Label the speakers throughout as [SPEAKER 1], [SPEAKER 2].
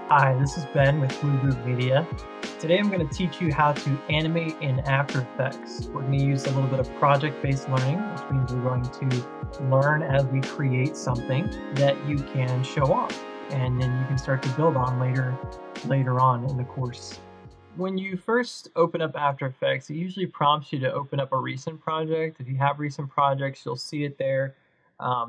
[SPEAKER 1] Hi, this is Ben with Blueboot Media. Today I'm going to teach you how to animate in After Effects. We're going to use a little bit of project-based learning, which means we're going to learn as we create something that you can show off, and then you can start to build on later on in the course. When you first open up After Effects, it usually prompts you to open up a recent project. If you have recent projects, you'll see it there.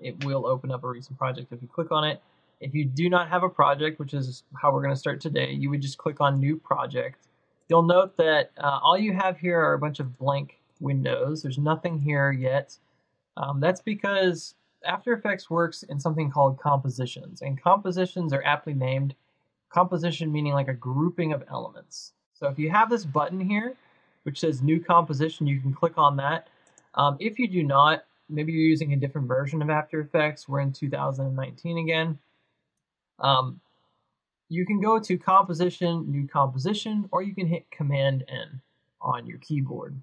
[SPEAKER 1] It will open up a recent project if you click on it. If you do not have a project, which is how we're going to start today, you would just click on New Project. You'll note that all you have here are a bunch of blank windows. There's nothing here yet. That's because After Effects works in something called compositions, and compositions are aptly named. Composition meaning like a grouping of elements. So if you have this button here, which says New Composition, you can click on that. If you do not, maybe you're using a different version of After Effects. We're in 2019 again. You can go to Composition, New Composition, or you can hit Command-N on your keyboard.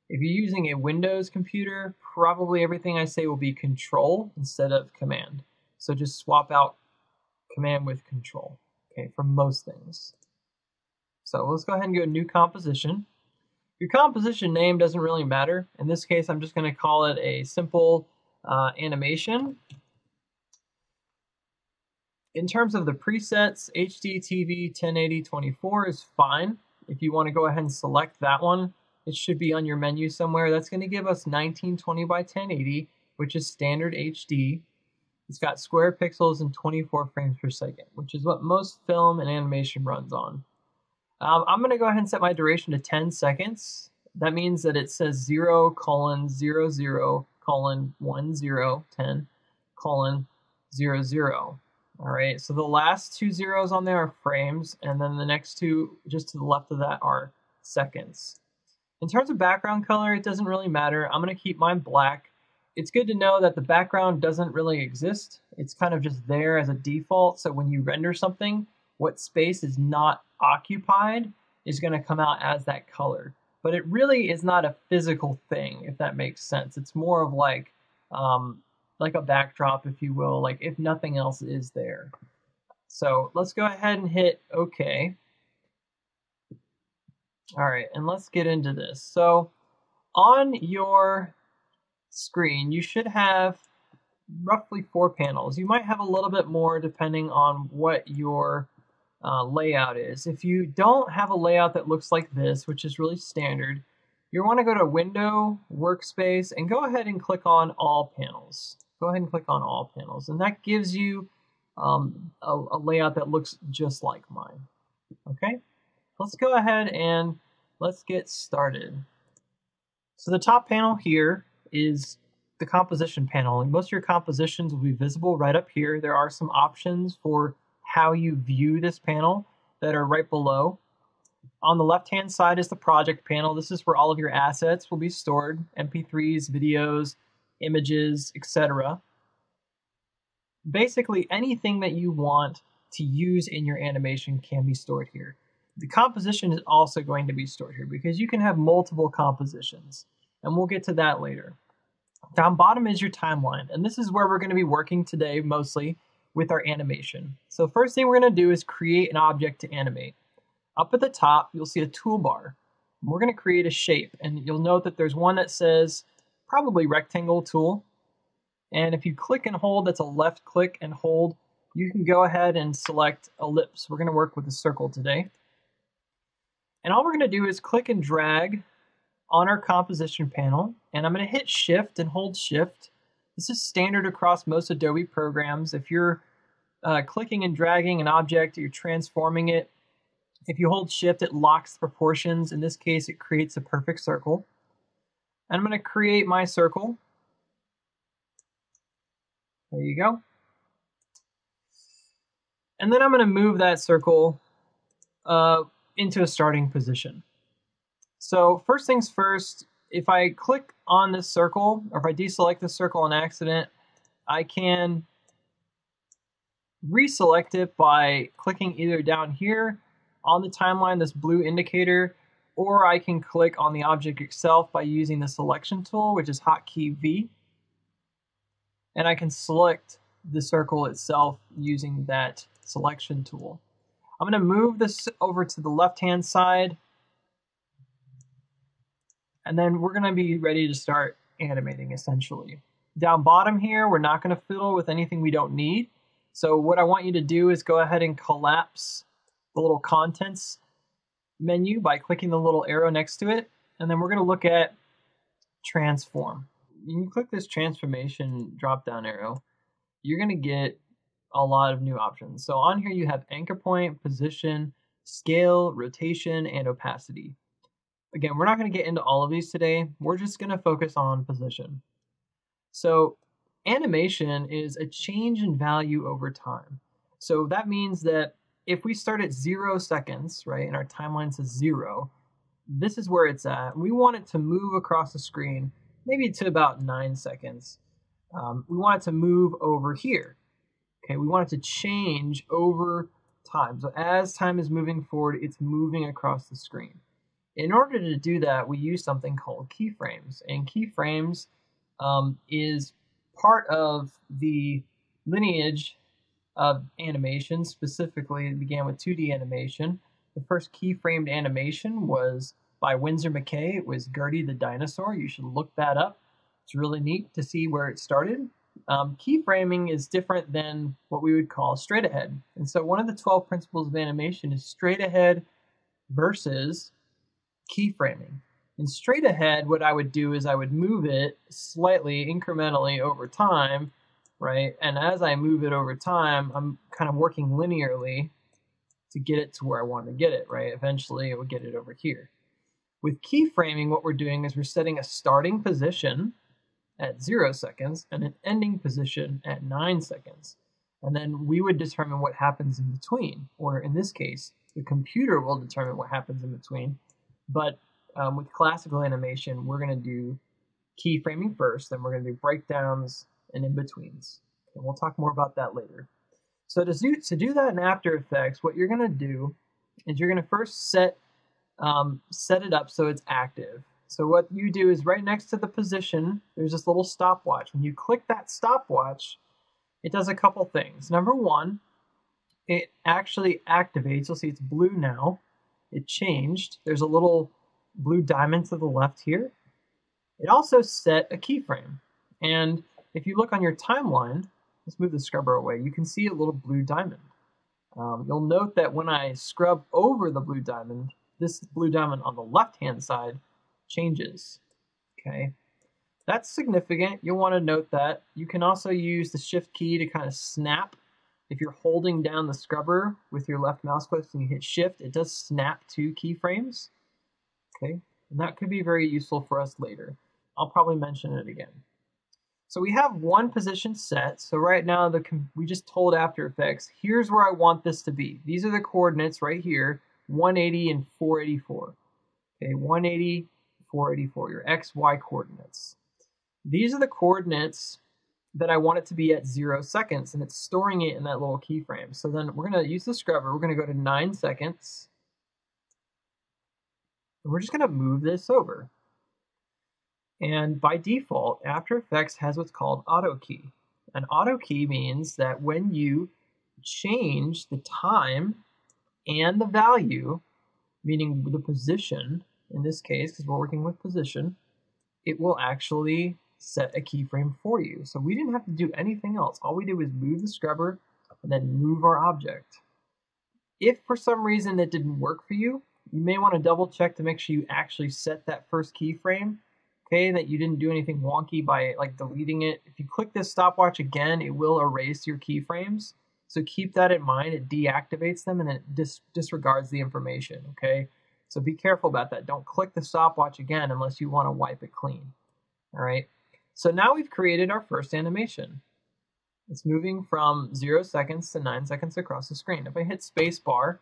[SPEAKER 1] If you're using a Windows computer, probably everything I say will be Control instead of Command. So just swap out Command with Control, okay, for most things. So let's go ahead and go New Composition. Your composition name doesn't really matter. In this case, I'm just going to call it a simple animation. In terms of the presets, HD TV 1080-24 is fine. If you want to go ahead and select that one, it should be on your menu somewhere. That's going to give us 1920 by 1080, which is standard HD. It's got square pixels and 24 frames per second, which is what most film and animation runs on. I'm going to go ahead and set my duration to 10 seconds. That means that it says 0:00:10:00:00. All right, so the last two zeros on there are frames, and then the next two just to the left of that are seconds. In terms of background color, it doesn't really matter. I'm going to keep mine black. It's good to know that the background doesn't really exist. It's kind of just there as a default, so when you render something, what space is not occupied is going to come out as that color. But it really is not a physical thing, if that makes sense. It's more of like a backdrop, if you will, like if nothing else is there. So let's go ahead and hit OK. All right, and let's get into this. So on your screen, you should have roughly 4 panels. You might have a little bit more depending on what your layout is. If you don't have a layout that looks like this, which is really standard, you want to go to Window, Workspace, and go ahead and click on All Panels. Go ahead and click on All Panels, and that gives you a layout that looks just like mine. Okay, let's go ahead and let's get started. So the top panel here is the composition panel, and most of your compositions will be visible right up here. There are some options for how you view this panel that are right below. On the left-hand side is the project panel. This is where all of your assets will be stored, MP3s, videos, images, etc. Basically, anything that you want to use in your animation can be stored here. The composition is also going to be stored here because you can have multiple compositions, and we'll get to that later. Down bottom is your timeline, and this is where we're going to be working today mostly with our animation. So first thing we're going to do is create an object to animate. Up at the top, you'll see a toolbar. We're going to create a shape, and you'll note that there's one that says probably rectangle tool. And if you click and hold, that's a left click and hold, you can go ahead and select ellipse. We're going to work with a circle today. And all we're going to do is click and drag on our composition panel, and I'm going to hit Shift and hold Shift. This is standard across most Adobe programs. If you're clicking and dragging an object, you're transforming it. If you hold Shift, it locks the proportions. In this case, it creates a perfect circle. And I'm going to create my circle. There you go. And then I'm going to move that circle into a starting position. So first things first, if I click on this circle, or if I deselect this circle on accident, I can reselect it by clicking either down here on the timeline, this blue indicator, or I can click on the object itself by using the selection tool, which is hotkey V. and I can select the circle itself using that selection tool. I'm going to move this over to the left-hand side, and then we're going to be ready to start animating essentially. Down bottom here, we're not going to fiddle with anything we don't need. So what I want you to do is go ahead and collapse the little contents menu by clicking the little arrow next to it. And then we're going to look at transform. When you click this transformation drop-down arrow, you're going to get a lot of new options. So on here you have anchor point, position, scale, rotation, and opacity. Again, we're not going to get into all of these today. We're just going to focus on position. So animation is a change in value over time. So that means that if we start at 0 seconds, right, and our timeline says 0, this is where it's at. We want it to move across the screen, maybe to about 9 seconds. We want it to move over here. Okay, we want it to change over time. So as time is moving forward, it's moving across the screen. In order to do that, we use something called keyframes. And keyframes is part of the lineage of animation. Specifically, it began with 2D animation. The first keyframed animation was by Winsor McCay. It was Gertie the Dinosaur. You should look that up. It's really neat to see where it started. Keyframing is different than what we would call straight ahead. And so one of the 12 principles of animation is straight ahead versus keyframing. In straight ahead, what I would do is I would move it slightly, incrementally over time, right? And as I move it over time, I'm kind of working linearly to get it to where I want to get it, right? Eventually, it would get it over here. With keyframing, what we're doing is we're setting a starting position at 0 seconds and an ending position at 9 seconds. And then we would determine what happens in between, or in this case, the computer will determine what happens in between. But with classical animation, we're going to do keyframing first, then we're going to do breakdowns and in-betweens. And we'll talk more about that later. So to do that in After Effects, what you're going to do is you're going to first set it up so it's active. So what you do is right next to the position, there's this little stopwatch. When you click that stopwatch, it does a couple things. Number one, it actually activates. You'll see it's blue now. It changed. There's a little blue diamond to the left here. It also set a keyframe. And if you look on your timeline, let's move the scrubber away, you can see a little blue diamond. You'll note that when I scrub over the blue diamond, this blue diamond on the left-hand side changes. Okay, that's significant. You'll want to note that. You can also use the shift key to kind of snap. If you're holding down the scrubber with your left mouse click and you hit shift, it does snap to keyframes. Okay, and that could be very useful for us later. I'll probably mention it again. So we have one position set. So right now we just told After Effects, here's where I want this to be. These are the coordinates right here, 180 and 484. Okay, 180, 484, your X, Y coordinates. These are the coordinates that I want it to be at 0 seconds, and it's storing it in that little keyframe. So then we're going to use the scrubber. We're going to go to 9 seconds. And we're just going to move this over. And by default, After Effects has what's called auto key. An auto key means that when you change the time and the value, meaning the position, in this case, because we're working with position, it will actually set a keyframe for you. So we didn't have to do anything else. All we did was move the scrubber and then move our object. If for some reason it didn't work for you, you may want to double check to make sure you actually set that first keyframe, okay, that you didn't do anything wonky by like deleting it. If you click this stopwatch again, it will erase your keyframes. So keep that in mind. It deactivates them and it disregards the information, okay? So be careful about that. Don't click the stopwatch again unless you want to wipe it clean, all right? So now we've created our first animation. It's moving from 0 seconds to 9 seconds across the screen. If I hit spacebar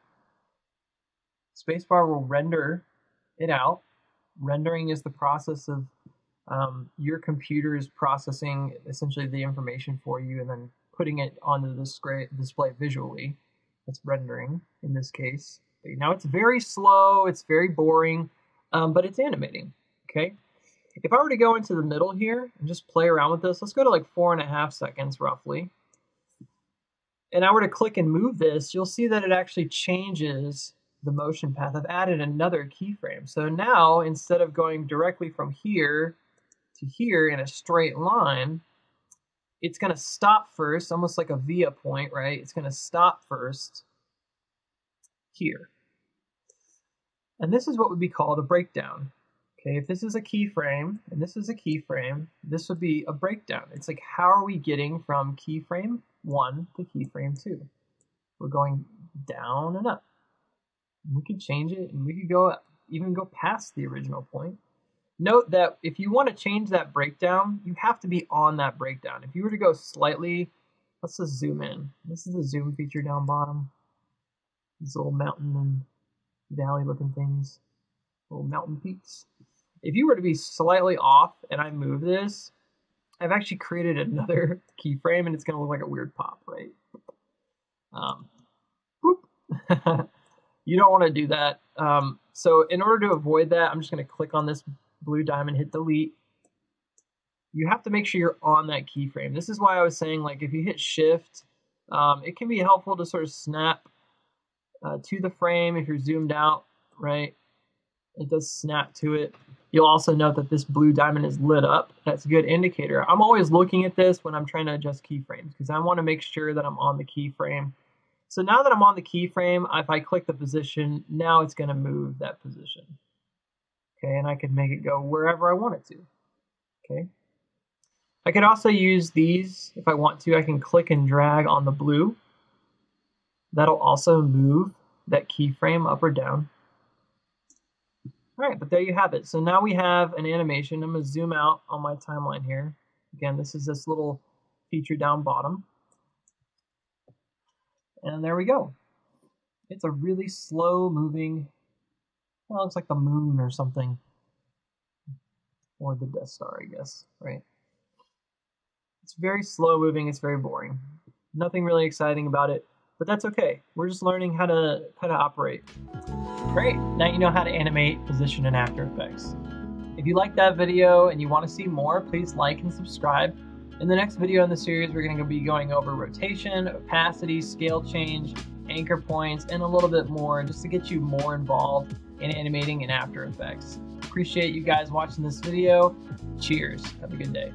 [SPEAKER 1] will render it out. Rendering is the process of your computer's processing essentially the information for you and then putting it onto the display visually. That's rendering in this case. Now it's very slow, it's very boring, but it's animating, okay? If I were to go into the middle here and just play around with this, let's go to like 4.5 seconds roughly. And I were to click and move this, you'll see that it actually changes the motion path. I've added another keyframe. So now instead of going directly from here to here in a straight line, it's going to stop first, almost like a via point, right? It's going to stop first here. And this is what would be called a breakdown. Okay, if this is a keyframe and this is a keyframe, this would be a breakdown. It's like, how are we getting from keyframe 1 to keyframe 2? We're going down and up. We could change it and we could even go past the original point. Note that if you want to change that breakdown, you have to be on that breakdown. If you were to go slightly, let's just zoom in. This is the zoom feature down bottom. These little mountain and valley looking things, little mountain peaks. If you were to be slightly off and I move this, I've actually created another keyframe and it's going to look like a weird pop, right? You don't want to do that. So in order to avoid that, I'm just going to click on this blue diamond, hit delete. You have to make sure you're on that keyframe. This is why I was saying, like, if you hit shift, it can be helpful to sort of snap to the frame if you're zoomed out, right? It does snap to it. You'll also note that this blue diamond is lit up. That's a good indicator. I'm always looking at this when I'm trying to adjust keyframes because I want to make sure that I'm on the keyframe. So now that I'm on the keyframe, if I click the position, now it's going to move that position. Okay, and I can make it go wherever I want it to. Okay. I could also use these if I want to. I can click and drag on the blue. That'll also move that keyframe up or down. All right, but there you have it. So now we have an animation. I'm going to zoom out on my timeline here. Again, this is this little feature down bottom. And there we go. It's a really slow moving, well, it looks like the moon or something. Or the Death Star, I guess, right? It's very slow moving, it's very boring. Nothing really exciting about it, but that's okay. We're just learning how to operate. Great, now you know how to animate, position in After Effects. If you liked that video and you want to see more, please like and subscribe. In the next video in the series, we're going to be going over rotation, opacity, scale change, anchor points, and a little bit more just to get you more involved in animating in After Effects. Appreciate you guys watching this video. Cheers. Have a good day.